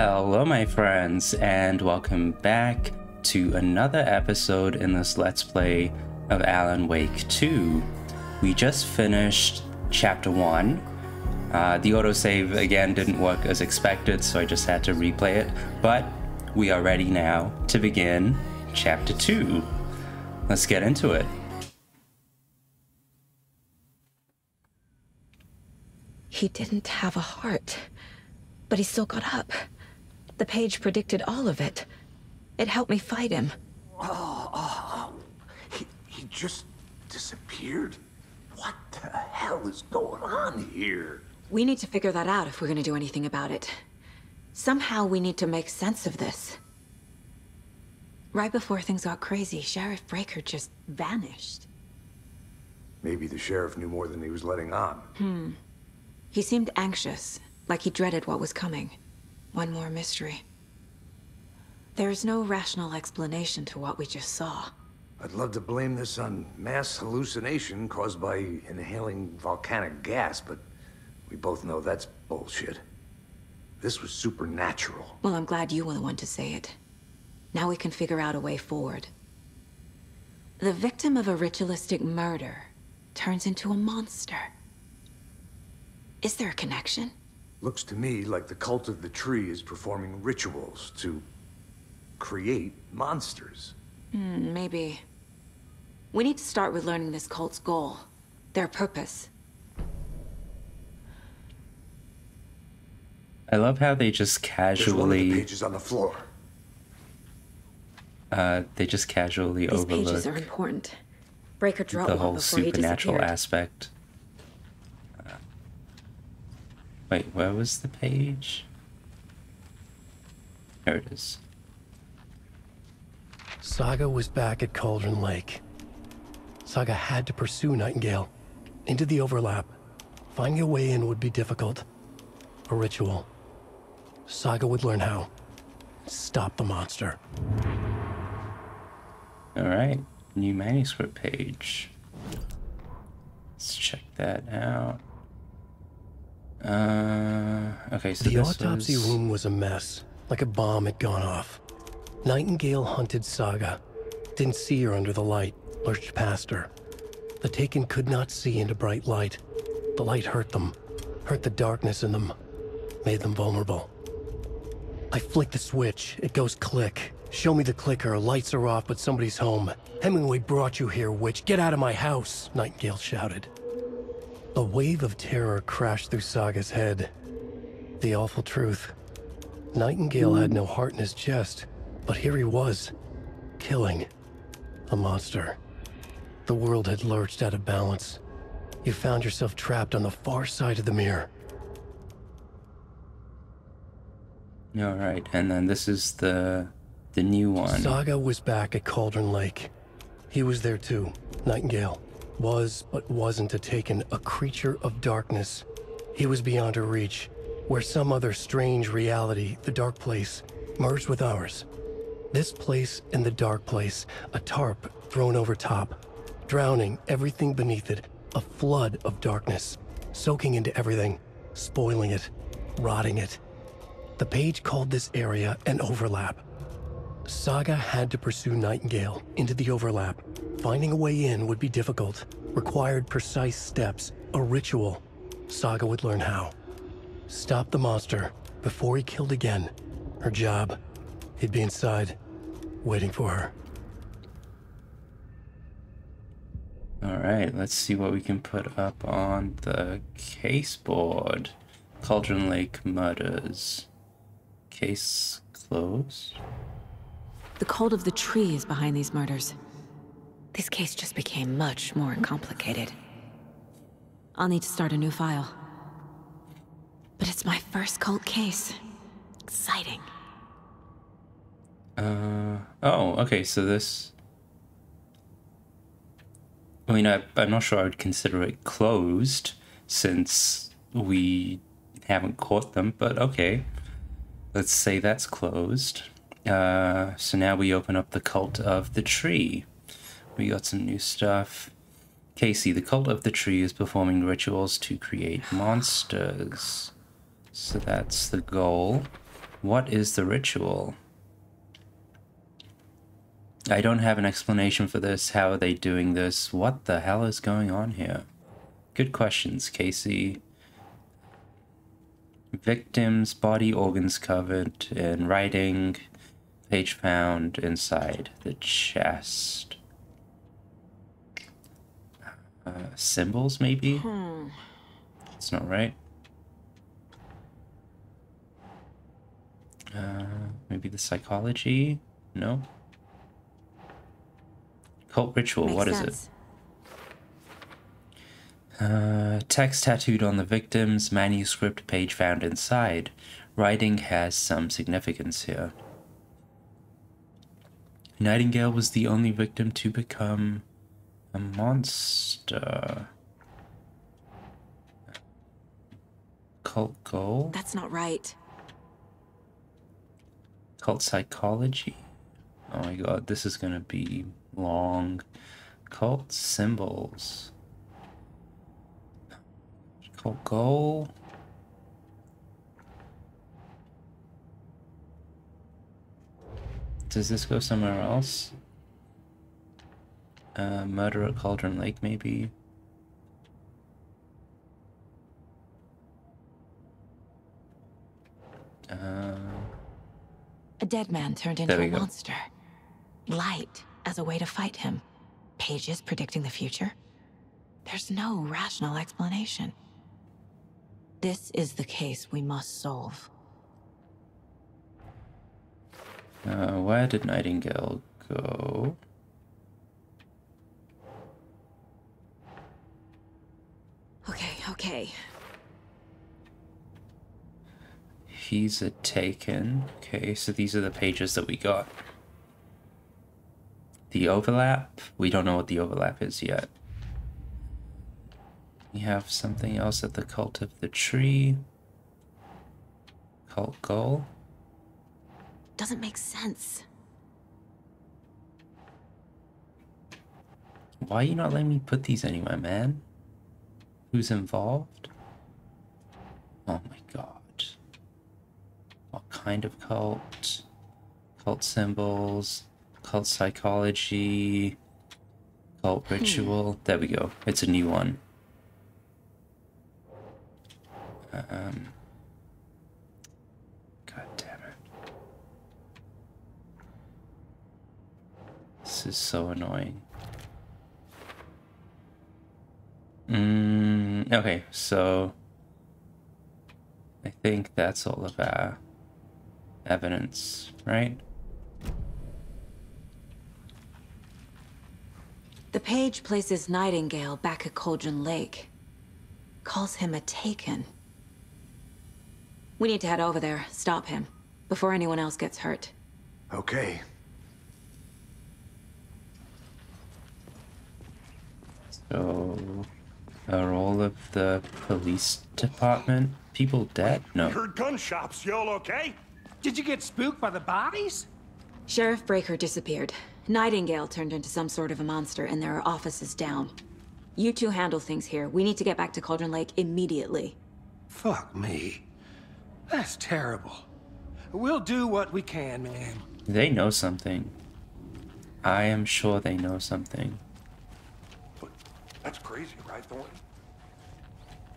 Hello my friends, and welcome back to another episode in this Let's Play of Alan Wake 2. We just finished Chapter 1. The autosave again didn't work as expected, so I just had to replay it, but we are ready now to begin Chapter 2. Let's get into it. He didn't have a heart, but he still got up. The page predicted all of it. It helped me fight him. He just disappeared? What the hell is going on here? We need to figure that out if we're going to do anything about it. Somehow we need to make sense of this. Right before things got crazy, Sheriff Breaker just vanished. Maybe the sheriff knew more than he was letting on. He seemed anxious, like he dreaded what was coming. One more mystery. There's no rational explanation to what we just saw. I'd love to blame this on mass hallucination caused by inhaling volcanic gas, but we both know that's bullshit. This was supernatural. Well, I'm glad you were the one to say it. Now we can figure out a way forward. The victim of a ritualistic murder turns into a monster. Is there a connection? Looks to me like the cult of the tree is performing rituals to create monsters. Maybe. We need to start with learning this cult's goal. Their purpose. I love how they just There's one of the casually pages on the floor. These overlook pages are important. Breaker dropped the one whole before he supernatural disappeared. aspect. Wait, where was the page? There it is. Saga was back at Cauldron Lake. Saga had to pursue Nightingale into the overlap. Finding a way in would be difficult. A ritual. Saga would learn how. Stop the monster. Alright, new manuscript page. Let's check that out. Okay, so The this autopsy was... room was a mess, like a bomb had gone off. Nightingale hunted Saga. Didn't see her under the light, lurched past her. The Taken could not see into bright light. The light hurt them, hurt the darkness in them, made them vulnerable. I flick the switch, it goes click. Show me the clicker, lights are off, but somebody's home. Hemingway brought you here, witch. Get out of my house, Nightingale shouted. A wave of terror crashed through Saga's head. The awful truth. Nightingale had no heart in his chest, but here he was, killing a monster. The world had lurched out of balance. You found yourself trapped on the far side of the mirror. Alright, and then this is the new one. Saga was back at Cauldron Lake. He was there too, Nightingale. Was, but wasn't a Taken, a creature of darkness. He was beyond her reach, where some other strange reality, the dark place, merged with ours. This place and the dark place, a tarp thrown over top, drowning everything beneath it, a flood of darkness, soaking into everything, spoiling it, rotting it. The page called this area an overlap. Saga had to pursue Nightingale into the overlap. Finding a way in would be difficult, required precise steps, a ritual. Saga would learn how. Stop the monster before he killed again. Her job. He'd be inside, waiting for her. Alright, let's see what we can put up on the case board. Cauldron Lake Murders. Case closed. The cult of the tree is behind these murders. This case just became much more complicated. I'll need to start a new file. But it's my first cult case. Exciting. Oh, okay, so this... I mean, I'm not sure I would consider it closed, since we haven't caught them, but okay. Let's say that's closed. So now we open up the Cult of the Tree. We got some new stuff. Casey, the Cult of the Tree is performing rituals to create monsters. So that's the goal. What is the ritual? I don't have an explanation for this. How are they doing this? What the hell is going on here? Good questions, Casey. Victims, body organs covered in writing. Page found inside the chest. Symbols, maybe? It's not right. Maybe the psychology? No. Cult ritual, Makes what sense. is it? Text tattooed on the victim's manuscript, page found inside. Writing has some significance here. Nightingale was the only victim to become a monster. Cult goal? That's not right. Cult psychology? Oh my god, this is gonna be long. Cult symbols. Cult goal? Does this go somewhere else? Murder at Cauldron Lake, maybe? A dead man turned into a monster. Light as a way to fight him. Pages predicting the future. There's no rational explanation. This is the case we must solve. Where did Nightingale go? Okay. He's a Taken. Okay, so these are the pages that we got. The overlap? We don't know what the overlap is yet. We have something else at the Cult of the Tree. Cult goal? Doesn't make sense. Why are you not letting me put these anywhere, man? Who's involved? Oh my god. What kind of cult? Cult symbols, cult psychology, cult ritual. There we go. It's a new one. God damn it. This is so annoying. Okay, so I think that's all of our evidence, right? The page places Nightingale back at Cauldron Lake. Calls him a Taken. We need to head over there, stop him, before anyone else gets hurt. Okay. So, are all of the police department people dead? No. Heard gunshots. Y'all okay? Did you get spooked by the bodies? Sheriff Breaker disappeared. Nightingale turned into some sort of a monster, and there are offices down. You two handle things here. We need to get back to Cauldron Lake immediately. Fuck me. That's terrible. We'll do what we can, man. They know something. I am sure they know something. But that's crazy, right, Thornton?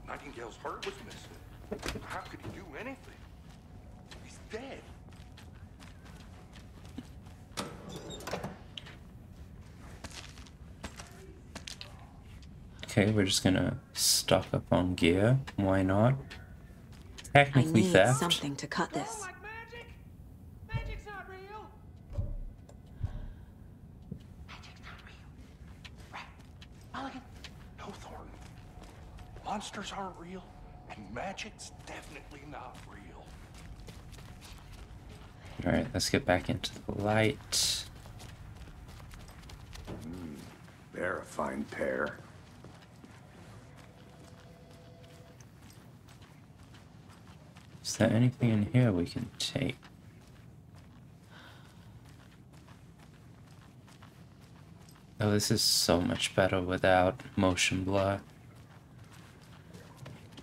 Nightingale's heart was missing. How could he do anything? He's dead. Okay, we're just gonna stock up on gear. Why not? I Technically need theft. something to cut this. Like magic? Magic's not real. Magic's not real. Right. Mulligan. No, Thornton. Monsters aren't real, and magic's definitely not real. Alright, let's get back into the light. They're a fine pair. Is there anything in here we can take? Oh, this is so much better without motion blur.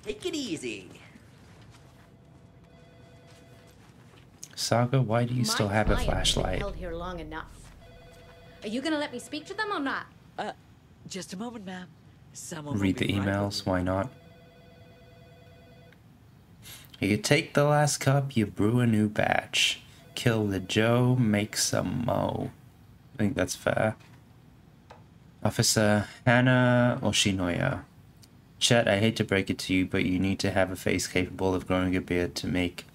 Take it easy. Saga, why do you still have a flashlight? Held here long enough. Are you gonna let me speak to them or not? Just a moment, ma'am. Someone will Read the be right with emails, you. why not? You take the last cup, you brew a new batch. Kill the Joe, make some mo. I think that's fair. Officer Hana Oshinoya. Chet, I hate to break it to you, but you need to have a face capable of growing a beard to make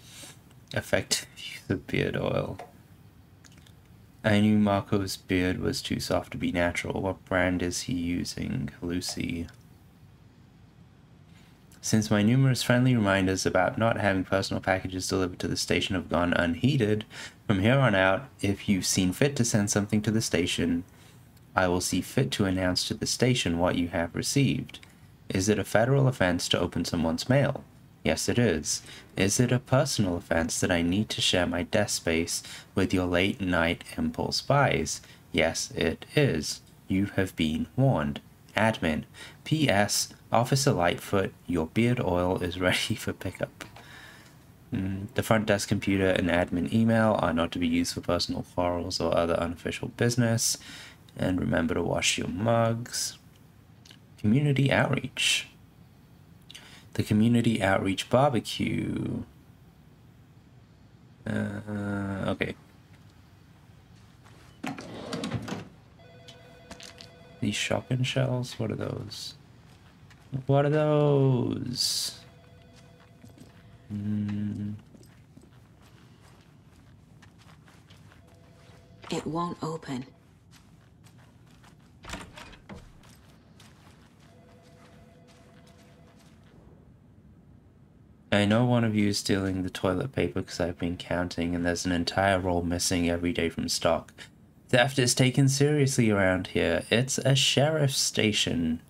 effective use of beard oil. I knew Marco's beard was too soft to be natural. What brand is he using? Lucy. Since my numerous friendly reminders about not having personal packages delivered to the station have gone unheeded, from here on out, if you've seen fit to send something to the station, I will see fit to announce to the station what you have received. Is it a federal offense to open someone's mail? Yes, it is. Is it a personal offense that I need to share my desk space with your late-night impulse buys? Yes, it is. You have been warned. Admin. P.S. Officer Lightfoot, your beard oil is ready for pickup. The front desk computer and admin email are not to be used for personal quarrels or other unofficial business. And remember to wash your mugs. Community outreach. The community outreach barbecue. Okay. These shotgun shells? What are those? What are those? It won't open. I know one of you is stealing the toilet paper because I've been counting and there's an entire roll missing every day from stock. Theft is taken seriously around here. It's a sheriff's station,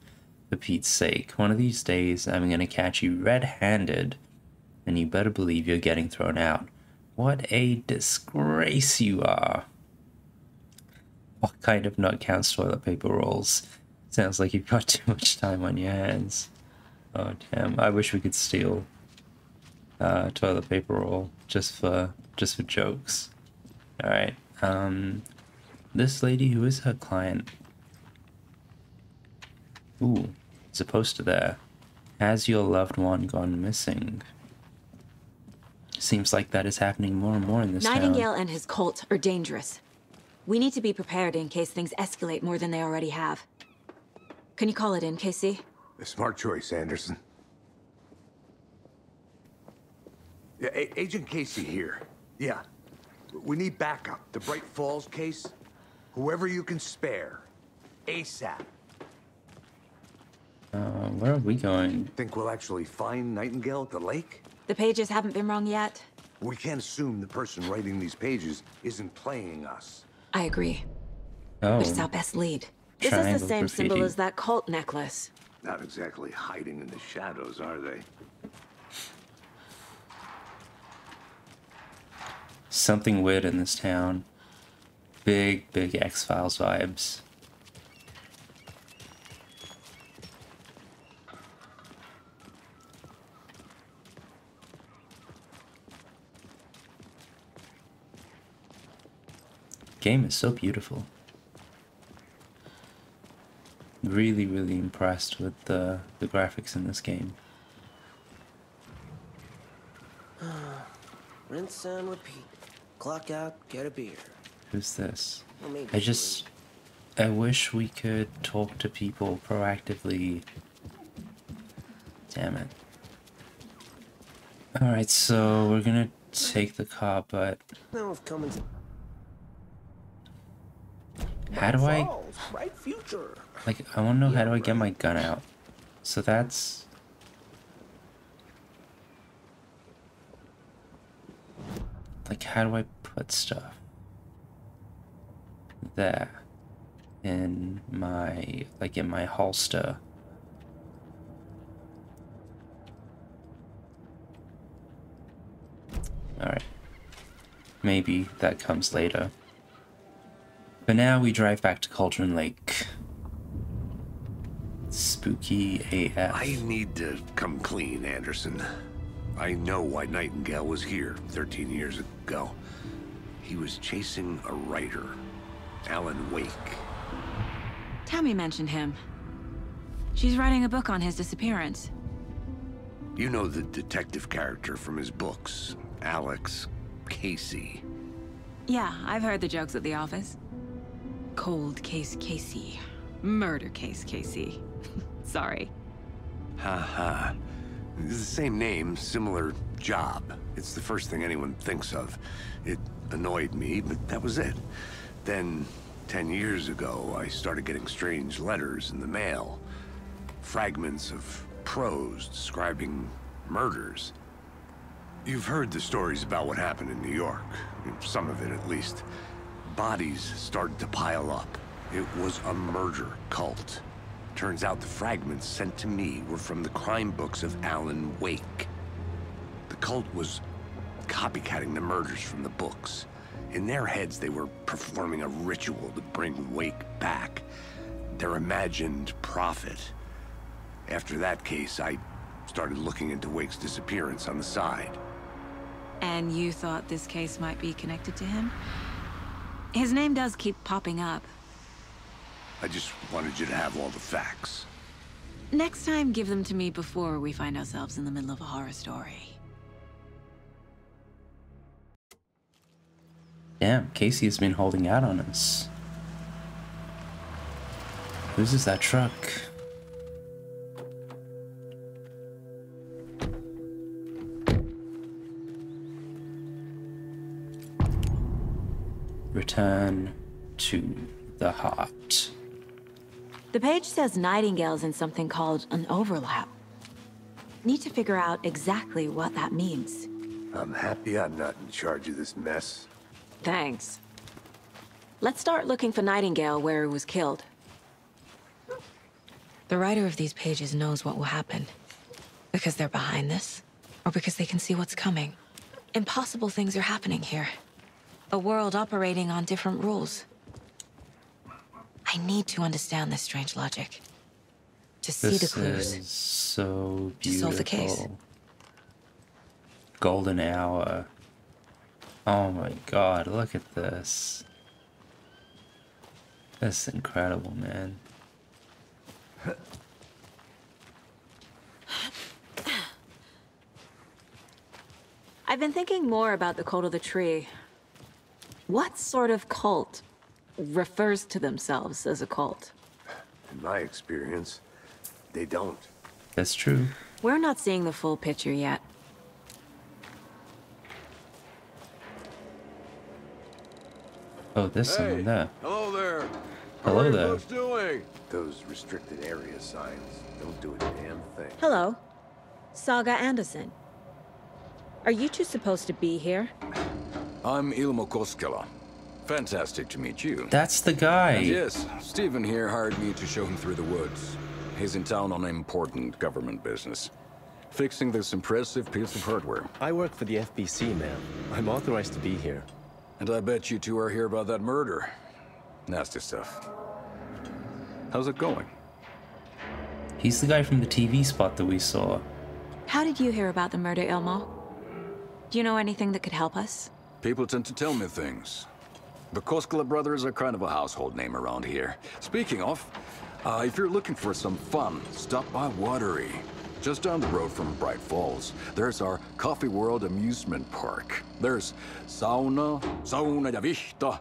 for Pete's sake. One of these days I'm gonna catch you red-handed and you better believe you're getting thrown out. What a disgrace you are. What kind of nut counts toilet paper rolls? Sounds like you've got too much time on your hands. Oh damn, I wish we could steal toilet paper roll just for jokes. Alright, this lady, who is her client? Ooh, it's a poster there. Has your loved one gone missing? Seems like that is happening more and more in this Nightingale town. and his cult are dangerous. We need to be prepared in case things escalate more than they already have. Can you call it in, KC? A smart choice, Anderson. Yeah, Agent Casey here. Yeah. We need backup. The Bright Falls case. Whoever you can spare. ASAP. Where are we going? Think we'll actually find Nightingale at the lake? The pages haven't been wrong yet. We can't assume the person writing these pages isn't playing us. I agree. Oh, But it's our best lead. This is triangle the same symbol graffiti. as that cult necklace. Not exactly hiding in the shadows, are they? Something weird in this town. Big X-Files vibes. Game is so beautiful. Really impressed with the graphics in this game. Rinse and repeat. Clock out, get a beer. Who's this? Or maybe I wish we could talk to people proactively. Damn it. Alright, so we're gonna take the car, but now we've come into how do I, Falls, bright future. like, I wanna know how do I get my gun out? So that's... like, how do I put stuff? There. In my, like, in my holster. Alright. Maybe that comes later. But now we drive back to Cauldron Lake. Spooky AF. I need to come clean, Anderson. I know why Nightingale was here 13 years ago. He was chasing a writer, Alan Wake. Tammy mentioned him. She's writing a book on his disappearance. You know the detective character from his books, Alex Casey. Yeah, I've heard the jokes at the office. Cold case Casey. Murder case Casey. Sorry. Haha. It's the same name, similar job. It's the first thing anyone thinks of. It annoyed me, but that was it. Then, 10 years ago, I started getting strange letters in the mail. Fragments of prose describing murders. You've heard the stories about what happened in New York. Some of it, at least. Bodies started to pile up. It was a murder cult. Turns out the fragments sent to me were from the crime books of Alan Wake. The cult was copycatting the murders from the books. In their heads, they were performing a ritual to bring Wake back. Their imagined prophet. After that case, I started looking into Wake's disappearance on the side. And you thought this case might be connected to him? His name does keep popping up. I just wanted you to have all the facts. Next time, give them to me before we find ourselves in the middle of a horror story. Damn, Casey has been holding out on us. Whose is that truck? Return to the heart. The page says Nightingale's in something called an overlap. Need to figure out exactly what that means. I'm happy I'm not in charge of this mess. Thanks. Let's start looking for Nightingale where he was killed. The writer of these pages knows what will happen. Because they're behind this, or because they can see what's coming. Impossible things are happening here. A world operating on different rules. I need to understand this strange logic. To see the clues. Is so beautiful. To solve the case. Golden hour. Oh my god, look at this. That's incredible, man. I've been thinking more about the cult of the tree. What sort of cult refers to themselves as a cult? In my experience, they don't. That's true. We're not seeing the full picture yet. Oh, there's someone there. Hello there. Hello How are you there. folks doing? Those restricted area signs don't do a damn thing. Hello. Saga Anderson. Are you two supposed to be here? I'm Ilmo Koskela. Fantastic to meet you. That's the guy. And yes, Stephen here hired me to show him through the woods. He's in town on important government business. Fixing this impressive piece of hardware. I work for the FBC, ma'am. I'm authorized to be here. And I bet you two are here about that murder. Nasty stuff. How's it going? He's the guy from the TV spot that we saw. How did you hear about the murder, Ilmo? Do you know anything that could help us? People tend to tell me things. The Koskela brothers are kind of a household name around here. Speaking of, if you're looking for some fun, stop by Watery. Just down the road from Bright Falls, there's our Coffee World amusement park. There's sauna ja vihta.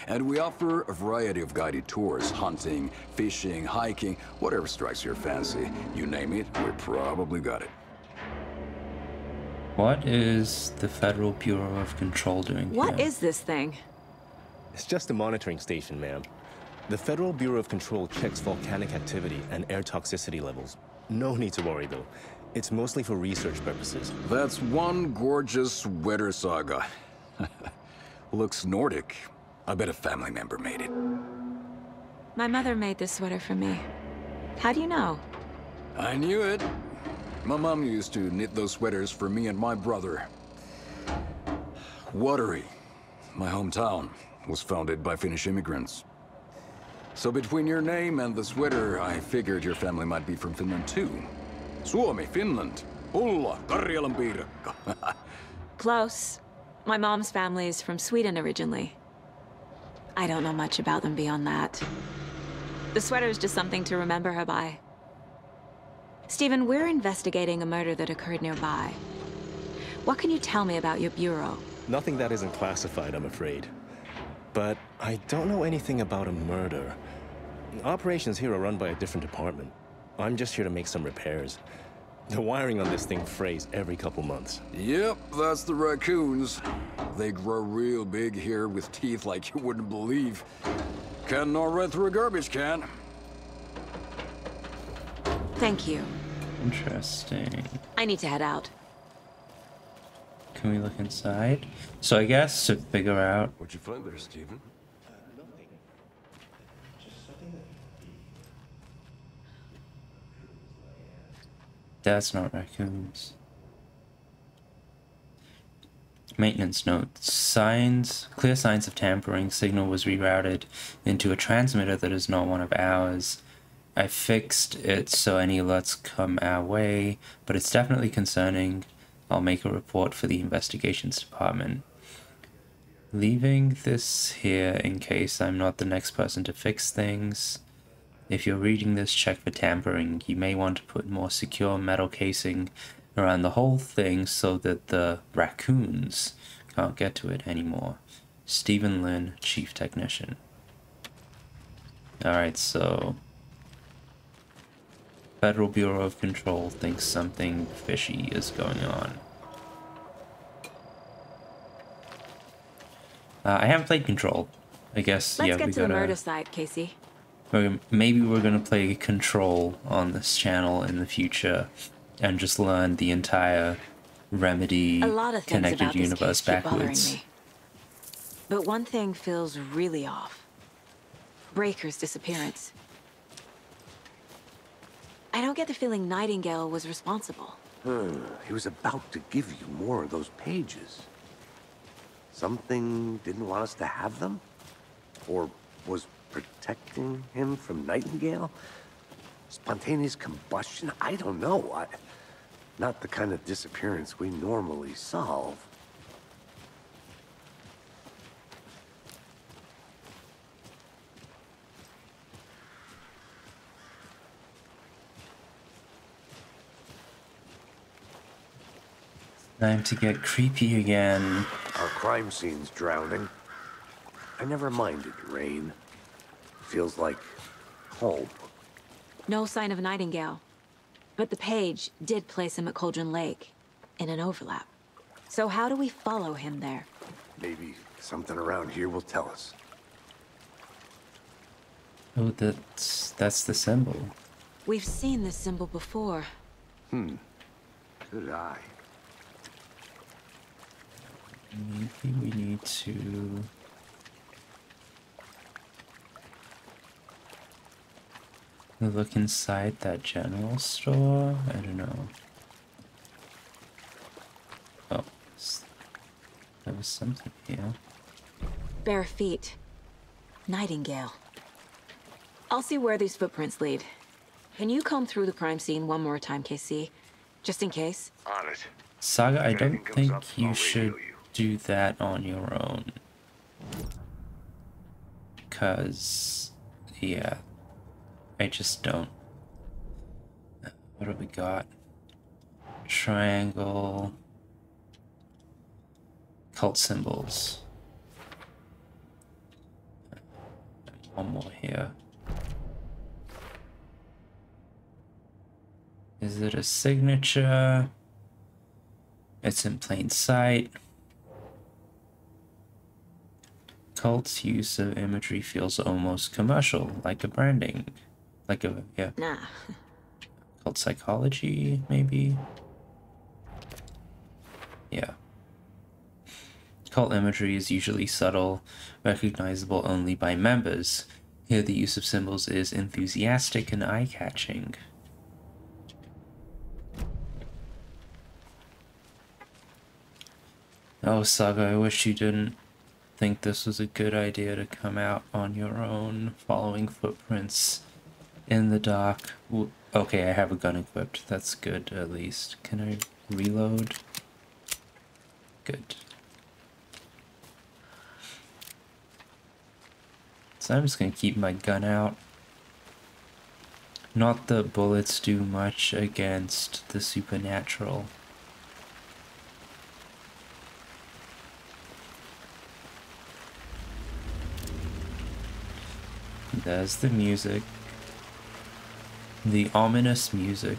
And we offer a variety of guided tours, hunting, fishing, hiking, whatever strikes your fancy. You name it, we probably got it. What is the Federal Bureau of Control doing here? What is this thing? It's just a monitoring station, ma'am. The Federal Bureau of Control checks volcanic activity and air toxicity levels. No need to worry, though. It's mostly for research purposes. That's one gorgeous sweater, Saga. Looks Nordic. I bet a family member made it. My mother made this sweater for me. How do you know? I knew it. My mom used to knit those sweaters for me and my brother. Watery, my hometown, was founded by Finnish immigrants. So between your name and the sweater, I figured your family might be from Finland too. Suomi, Finland. Ulla, Karjalan piirakka. Close. My mom's family is from Sweden originally. I don't know much about them beyond that. The sweater is just something to remember her by. Stephen, we're investigating a murder that occurred nearby. What can you tell me about your bureau? Nothing that isn't classified, I'm afraid. But I don't know anything about a murder. Operations here are run by a different department. I'm just here to make some repairs. The wiring on this thing frays every couple months. Yep, that's the raccoons. They grow real big here with teeth like you wouldn't believe. Can't gnaw right through a garbage can. Thank you. Interesting. I need to head out. Can we look inside? So I guess to figure out... What'd you find there, Stephen? That's not raccoons. Maintenance note. Clear signs of tampering. Signal was rerouted into a transmitter that is not one of ours. I fixed it so any alerts come our way, but it's definitely concerning. I'll make a report for the investigations department. Leaving this here in case I'm not the next person to fix things. If you're reading this, check for tampering. You may want to put more secure metal casing around the whole thing so that the raccoons can't get to it anymore. Stephen Lynn, Chief Technician. Alright, so... Federal Bureau of Control thinks something fishy is going on. I haven't played Control. I guess, Let's yeah, get we to gotta... the murder site, Casey. Maybe we're gonna play Control on this channel in the future and just learn the entire Remedy connected universe backwards. Me. But one thing feels really off. Breaker's disappearance. I don't get the feeling Nightingale was responsible. He was about to give you more of those pages. Something didn't want us to have them? Or was protecting him from Nightingale? Spontaneous combustion? I don't know. Not the kind of disappearance we normally solve. Time to get creepy again. Our crime scene's drowning. I never minded rain. Feels like home. No sign of Nightingale. But the page did place him at Cauldron Lake, in an overlap. So how do we follow him there? Maybe something around here will tell us. Oh, that's the symbol. We've seen this symbol before. Good eye. Maybe we need to... look inside that general store? I don't know. Oh, there was something here. Bare feet. Nightingale. I'll see where these footprints lead. Can you comb through the crime scene one more time, KC? Just in case? On it. Saga, I don't think you should do that on your own. 'Cause, yeah, I just don't. What have we got? Triangle. Cult symbols. One more here. Is it a signature? It's in plain sight. Cult's use of imagery feels almost commercial, like a branding. Like a, yeah. Nah. Cult psychology, maybe? Yeah. Cult imagery is usually subtle, recognizable only by members. Here the use of symbols is enthusiastic and eye-catching. Oh, Saga, I wish you didn't think this was a good idea to come out on your own, following footprints In the dark. Okay, I have a gun equipped. That's good, at least. Can I reload? Good. So I'm just gonna keep my gun out. Not that bullets do much against the supernatural. There's the music. The ominous music.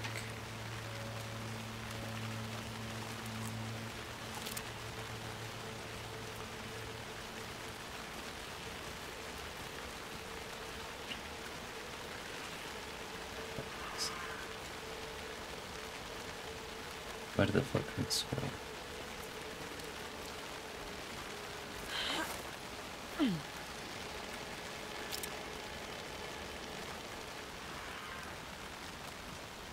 Where did the footprints go?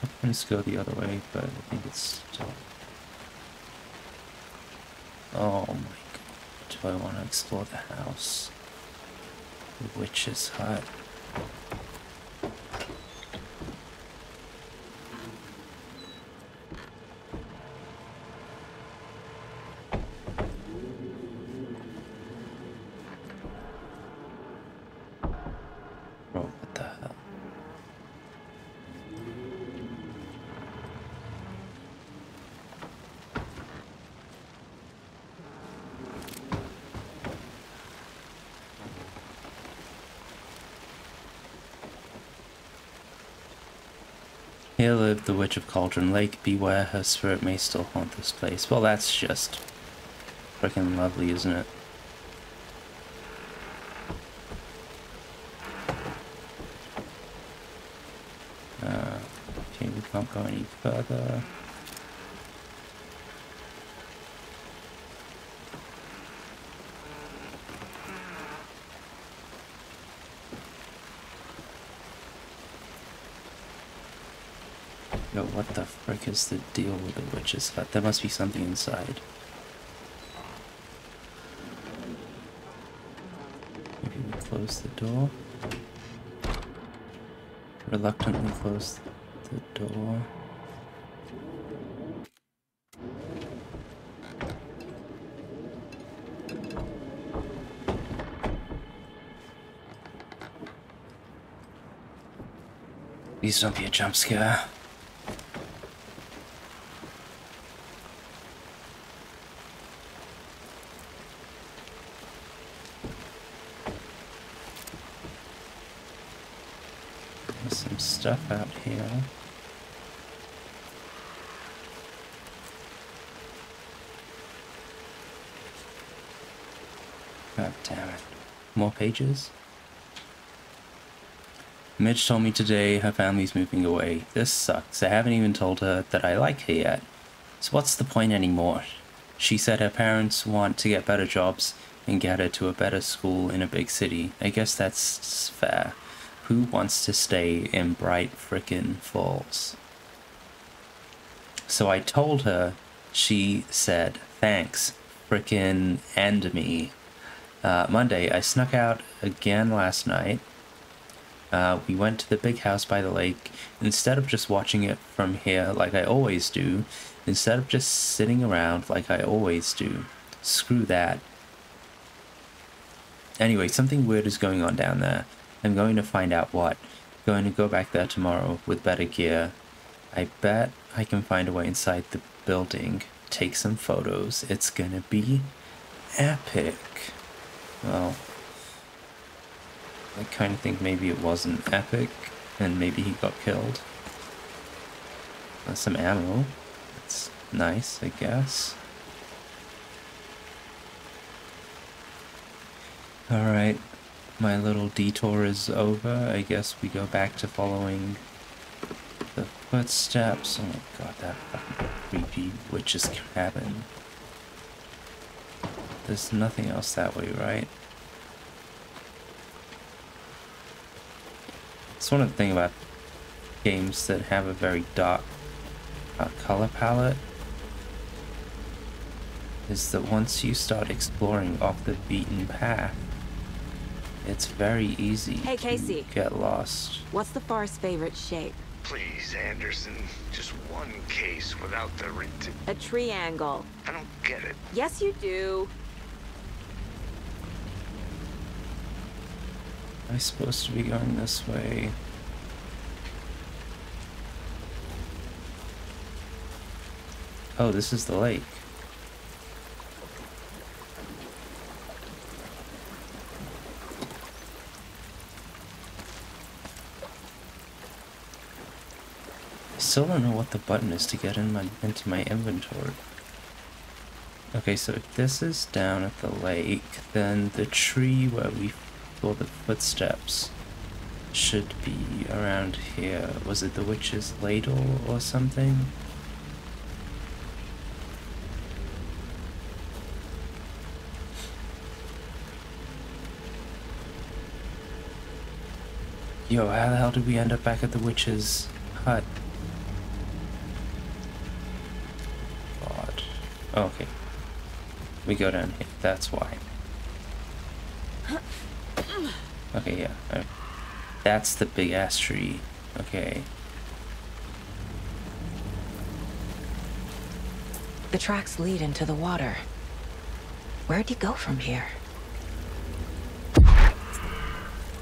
Footprints go the other way, but I think it's still... Oh my god, do I want to explore the house? The witch's hut. Here lived the Witch of Cauldron Lake. Beware, her spirit may still haunt this place. Well, that's just freaking lovely, isn't it? Okay, we can't go any further. Yo, what the frick is the deal with the witch's hut? There must be something inside. Maybe we close the door. Reluctantly close the door. Please don't be a jump scare. Some stuff out here. God damn it. More pages? Midge told me today her family's moving away. This sucks. I haven't even told her that I like her yet. So what's the point anymore? She said her parents want to get better jobs and get her to a better school in a big city. I guess that's fair. Who wants to stay in Bright Frickin' Falls? So I told her, she said, thanks, frickin' and me. Monday, I snuck out again last night. We went to the big house by the lake. Instead of just watching it from here like I always do, instead of just sitting around like I always do, screw that. Anyway, something weird is going on down there. I'm going to find out what. Going to go back there tomorrow with better gear. I bet I can find a way inside the building. Take some photos. It's gonna be epic. Well, I kind of think maybe it wasn't epic, and maybe he got killed. Some ammo. That's nice, I guess. Alright. My little detour is over. I guess we go back to following the footsteps. Oh my god, that fucking creepy witch's cabin. There's nothing else that way, right? It's one of the things about games that have a very dark color palette is that once you start exploring off the beaten path, It's very easy Hey, Casey. to get lost. What's the far's favorite shape? Please, Anderson. Just one case without the A triangle. I don't get it. Yes, you do. Am I supposed to be going this way? Oh, this is the lake. I still don't know what the button is to get into my inventory. Okay, so if this is down at the lake, then the tree where we saw the footsteps should be around here. Was it the witch's ladle or something? Yo, how the hell did we end up back at the witch's hut? God. Oh, okay. We go down here, that's why. Okay, yeah. That's the big ass tree. Okay. The tracks lead into the water. Where'd you go from here?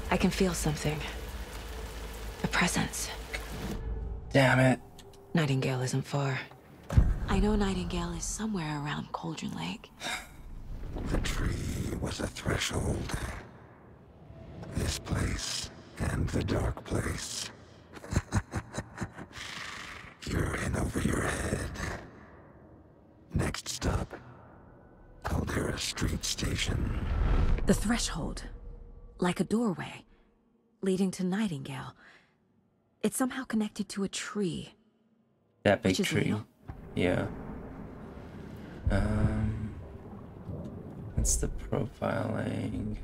I can feel something. A presence. Damn it. Nightingale isn't far. I know Nightingale is somewhere around Cauldron Lake. The tree was a threshold. This place and the dark place. You're in over your head. Next stop, Caldera Street Station. The threshold. Like a doorway. Leading to Nightingale. It's somehow connected to a tree. That big Which is tree. real. Yeah. That's the profiling.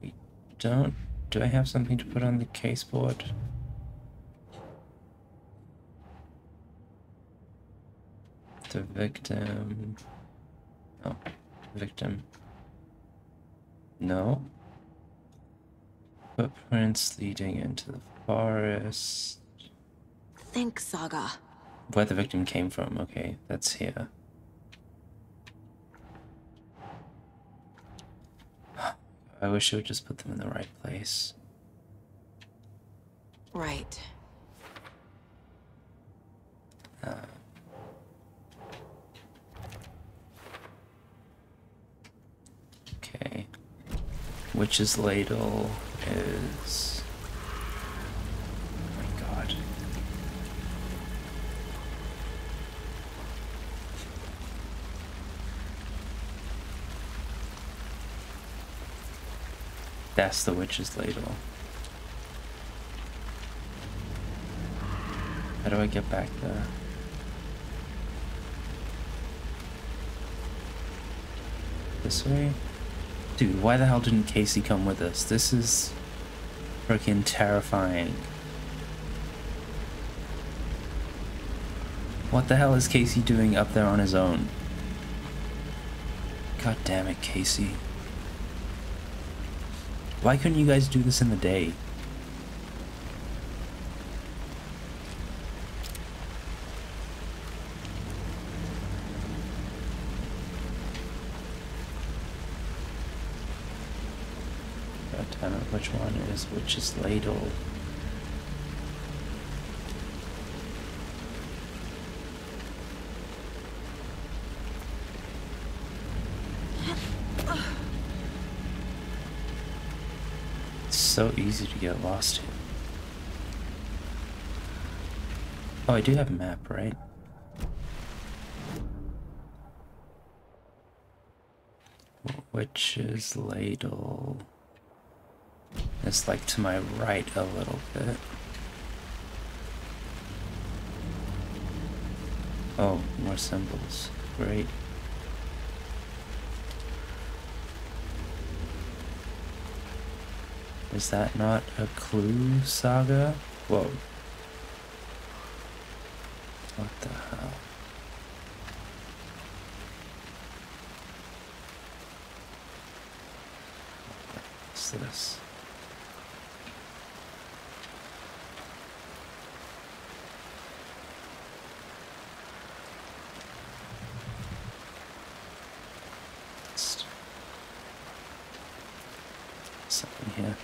We don't... Do I have something to put on the caseboard? The victim... Oh, victim. No. Footprints leading into the forest. Think, Saga. Where the victim came from, okay, that's here. I wish I would just put them in the right place. Right. Okay. Witch's ladle is... Oh my god. That's the witch's ladle. How do I get back there? This way? Dude, why the hell didn't Casey come with us? This is freaking terrifying. What the hell is Casey doing up there on his own? God damn it, Casey. Why couldn't you guys do this in the day? God damn it, which one is Witch's Ladle? So easy to get lost here. Oh, I do have a map, right? Witch's Ladle. It's like to my right a little bit. Oh, more symbols. Great. Is that not a clue, Saga? Whoa. What the hell? What's this? Something here.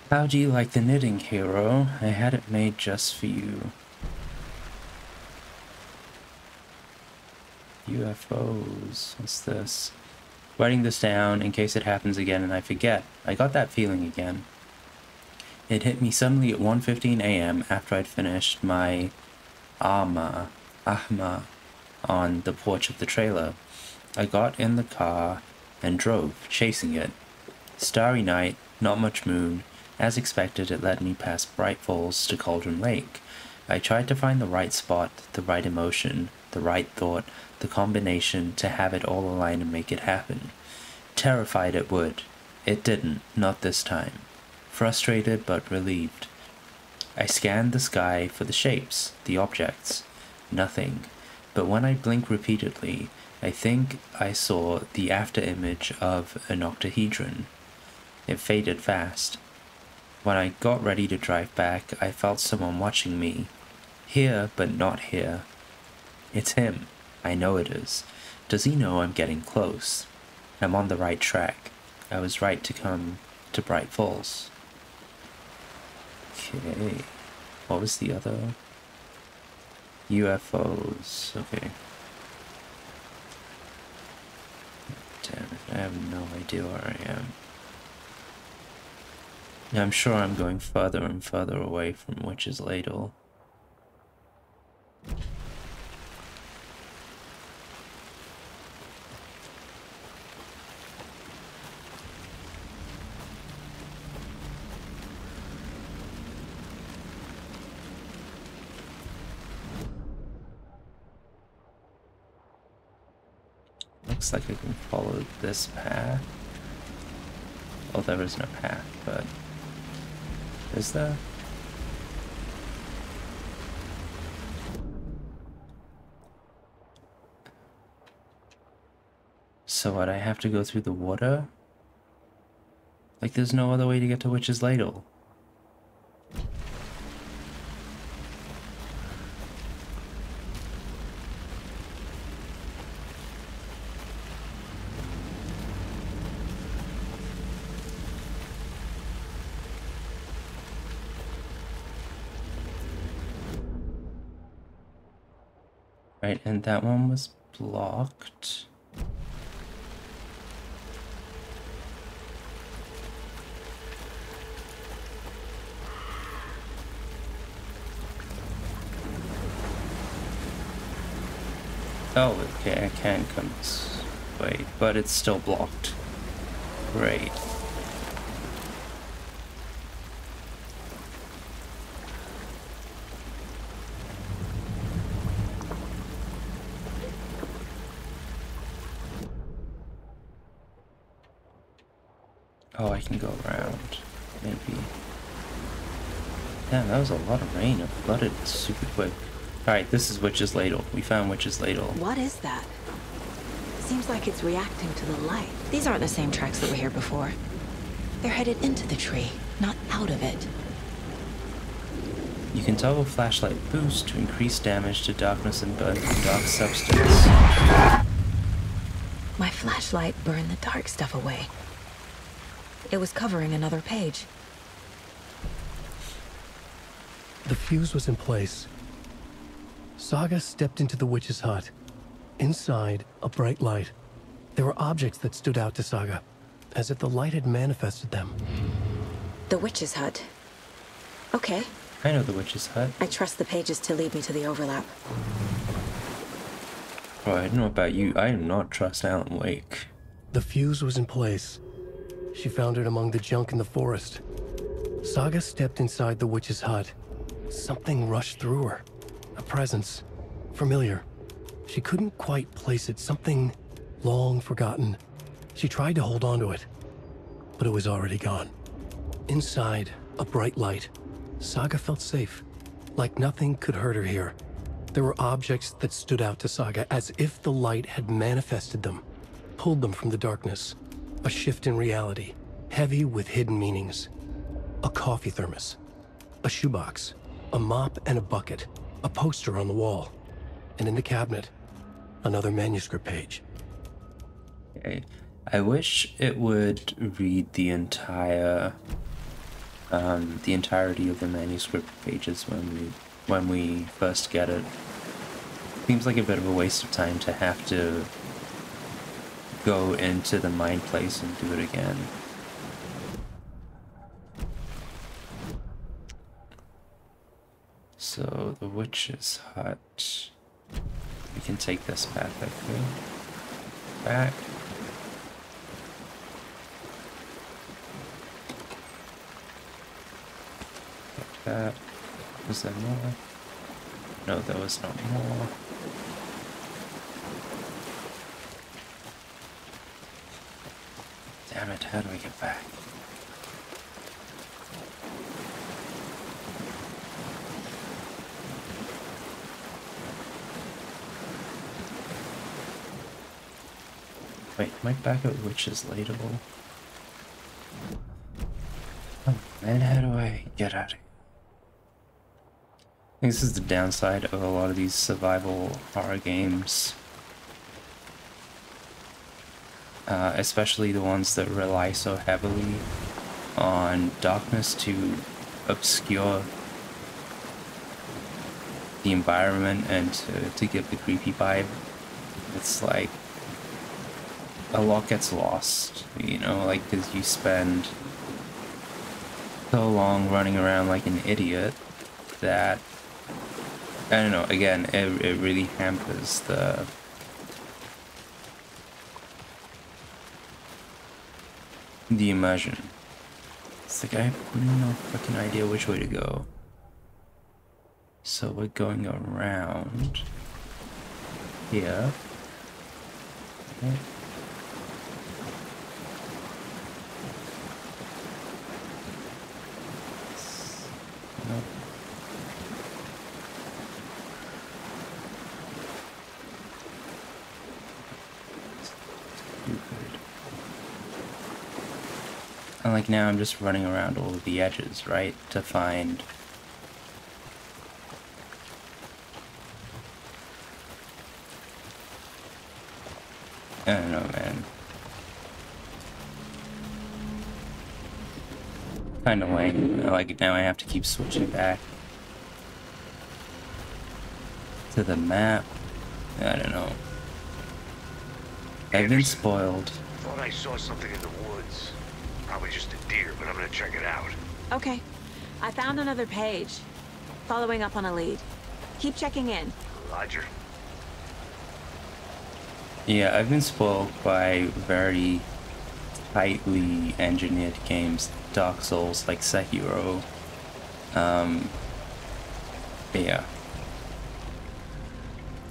How do you like the knitting, hero? I had it made just for you. UFOs. What's this? Writing this down in case it happens again and I forget. I got that feeling again. It hit me suddenly at 1:15 a.m. after I'd finished my ahma on the porch of the trailer. I got in the car and drove, chasing it. Starry night, not much moon. As expected, it led me past Bright Falls to Cauldron Lake. I tried to find the right spot, the right emotion, the right thought, the combination to have it all align and make it happen. Terrified it would. It didn't, not this time. Frustrated but relieved. I scanned the sky for the shapes, the objects. Nothing. But when I blinked repeatedly, I think I saw the after-image of an octahedron. It faded fast. When I got ready to drive back, I felt someone watching me. Here, but not here. It's him. I know it is. Does he know I'm getting close? I'm on the right track. I was right to come to Bright Falls. Okay. What was the other? UFOs. Okay. Damn it, I have no idea where I am. I'm sure I'm going further and further away from Witch's Ladle. Looks like I can follow this path. Oh, there is no path, but... is there? So what, I have to go through the water? Like there's no other way to get to Witch's Ladle. Right, and that one was blocked. Oh, okay, I can come this way, but it's still blocked. Great. Oh, I can go around, maybe. Damn, that was a lot of rain. It flooded super quick. Alright, this is Witch's Ladle. We found Witch's Ladle. What is that? Seems like it's reacting to the light. These aren't the same tracks that were here before. They're headed into the tree, not out of it. You can toggle flashlight boost to increase damage to darkness and burn the dark substance. My flashlight burned the dark stuff away. It was covering another page. The fuse was in place. Saga stepped into the witch's hut. Inside, a bright light. There were objects that stood out to Saga, as if the light had manifested them. The witch's hut. Okay. I know the witch's hut. I trust the pages to lead me to the overlap. Oh, I don't know about you. I do not trust Alan Wake. The fuse was in place. She found it among the junk in the forest. Saga stepped inside the witch's hut. Something rushed through her. A presence. Familiar. She couldn't quite place it. Something long forgotten. She tried to hold on to it, but it was already gone. Inside, a bright light. Saga felt safe, like nothing could hurt her here. There were objects that stood out to Saga as if the light had manifested them, pulled them from the darkness. A shift in reality, heavy with hidden meanings. A coffee thermos, a shoebox, a mop and a bucket, a poster on the wall, and in the cabinet, another manuscript page. Okay. I wish it would read the entirety of the manuscript pages when we first get it. Seems like a bit of a waste of time to have to go into the mind place and do it again. So the witch's hut. We can take this path, I think. Back. That. Was there more? No, there was no more. Damn it, how do I get back? Wait, am I back at Witch's Ladle? Oh man, how do I get out of here? I think this is the downside of a lot of these survival horror games. Especially the ones that rely so heavily on darkness to obscure the environment and to give the creepy vibe. It's like a lot gets lost, you know, like because you spend so long running around like an idiot that, I don't know, again, it really hampers the immersion. It's like I have no fucking idea which way to go. So we're going around here. Okay. Nope. And like now I'm just running around all of the edges, right? To find I don't know, man. Kinda lame. Like now I have to keep switching back to the map. I don't know. I've been spoiled. Thought I saw something in the woods. Probably just a deer, but I'm gonna check it out. Okay. I found another page. Following up on a lead. Keep checking in. Roger. Yeah, I've been spoiled by very tightly engineered games, Dark Souls, like Sekiro. Yeah.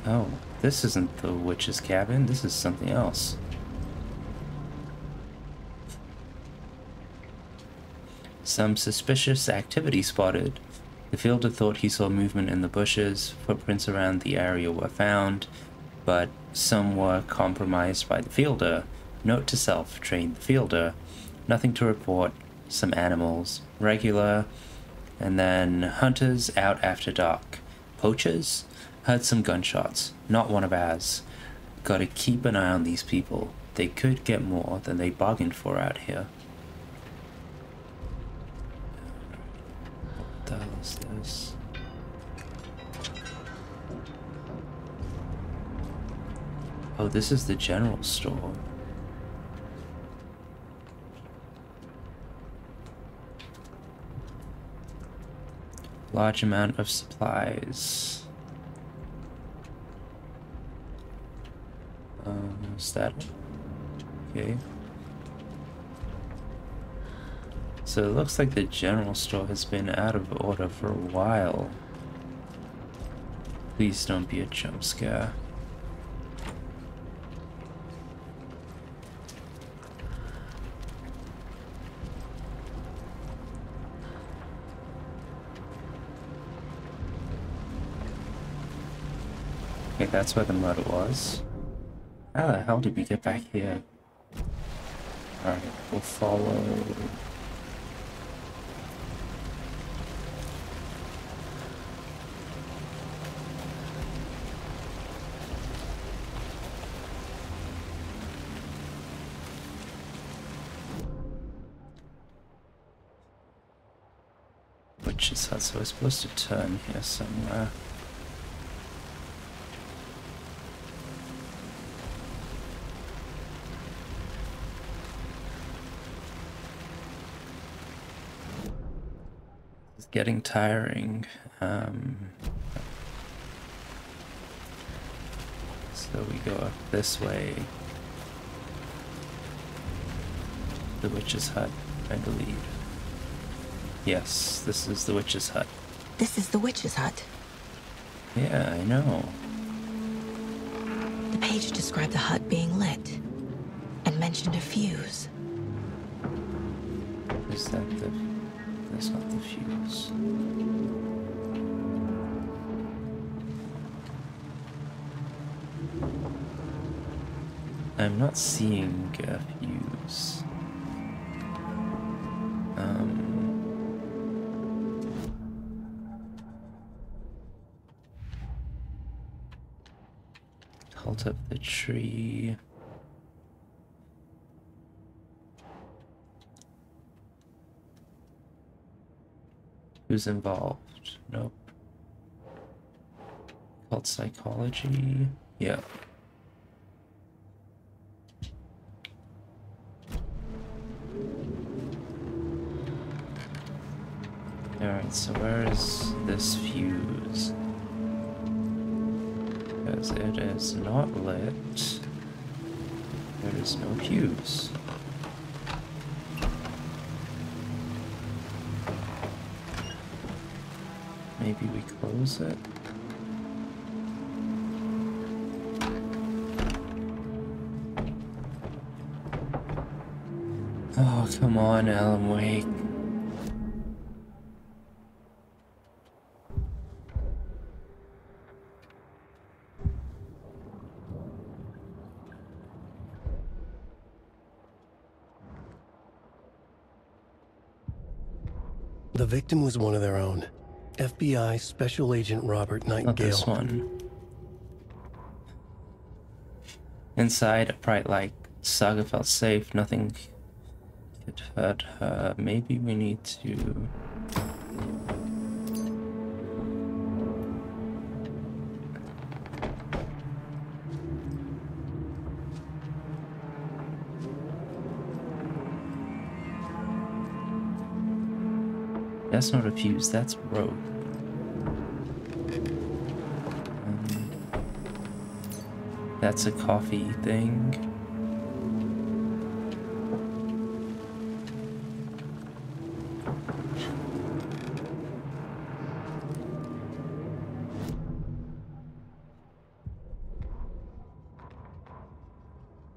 Oh, this isn't the witch's cabin, this is something else. Some suspicious activity spotted. The fielder thought he saw movement in the bushes, footprints around the area were found, but some were compromised by the fielder. Note to self, train the fielder. Nothing to report, some animals. Regular, and then hunters out after dark. Poachers? Heard some gunshots, not one of ours. Gotta keep an eye on these people. They could get more than they bargained for out here. What the hell is this? Oh, this is the general store. Large amount of supplies. Is that okay? So it looks like the general store has been out of order for a while. Please don't be a jump scare. Okay, that's where the murder was. How the hell did we get back here? Alright, we'll follow... Witch's hut, so we're supposed to turn here somewhere. It's getting tiring. So we go up this way. The witch's hut, I believe. Yes, this is the witch's hut. This is the witch's hut. Yeah, I know. The page described the hut being lit and mentioned a fuse. Is that the... That's not the fuse. I'm not seeing a fuse. Hold up the tree. Who's involved? Nope. Called psychology? Yeah. Alright, so where is this fuse? Because it is not lit. There is no fuse. Maybe we close it? Oh, come on, Alan Wake. The victim was one of their own. FBI Special Agent Robert Nightingale. Not this one. Inside a bright light, Saga felt safe. Nothing could hurt her. Maybe we need to... That's not a fuse, that's rope. That's a coffee thing.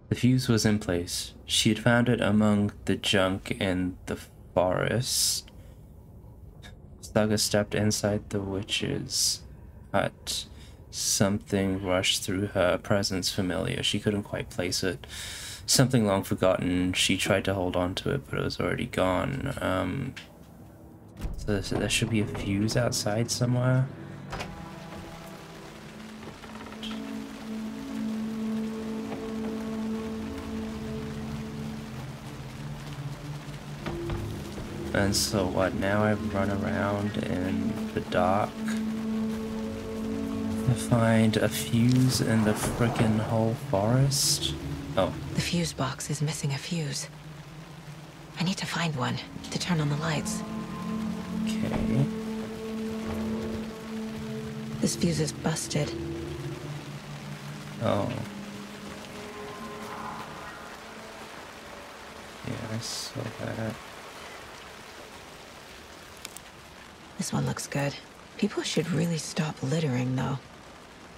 The fuse was in place. She had found it among the junk in the forest. Saga stepped inside the witch's hut. Something rushed through her, presence familiar. She couldn't quite place it. Something long forgotten. She tried to hold on to it, but it was already gone. So there should be a fuse outside somewhere. And so what, now I run around in the dark to find a fuse in the frickin' whole forest? Oh. The fuse box is missing a fuse. I need to find one to turn on the lights. Okay. This fuse is busted. Oh. Yeah, I saw that. This one looks good. People should really stop littering, though.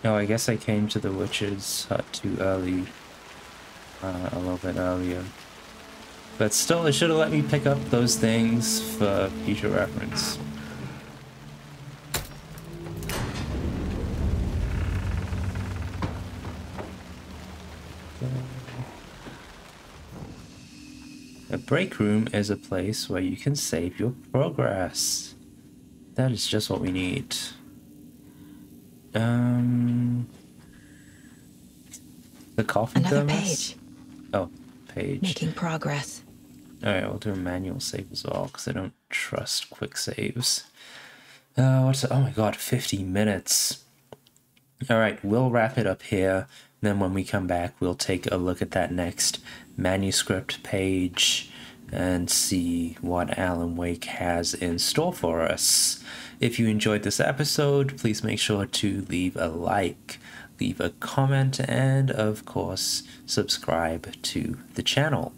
No, I guess I came to the witch's hut too early. A little bit earlier. But still, it should have let me pick up those things for future reference. A break room is a place where you can save your progress. That is just what we need. The coffin Another thermos? page. Oh, page. Making progress. Alright, we'll do a manual save as well, because I don't trust quick saves. Oh my god, 50 minutes. Alright, we'll wrap it up here. Then when we come back, we'll take a look at that next manuscript page and see what Alan Wake has in store for us. If you enjoyed this episode, please make sure to leave a like, leave a comment, and of course, subscribe to the channel.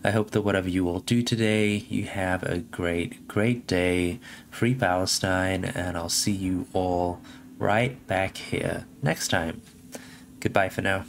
I hope that whatever you all do today, you have a great, great day. Free Palestine, and I'll see you all right back here next time. Goodbye for now.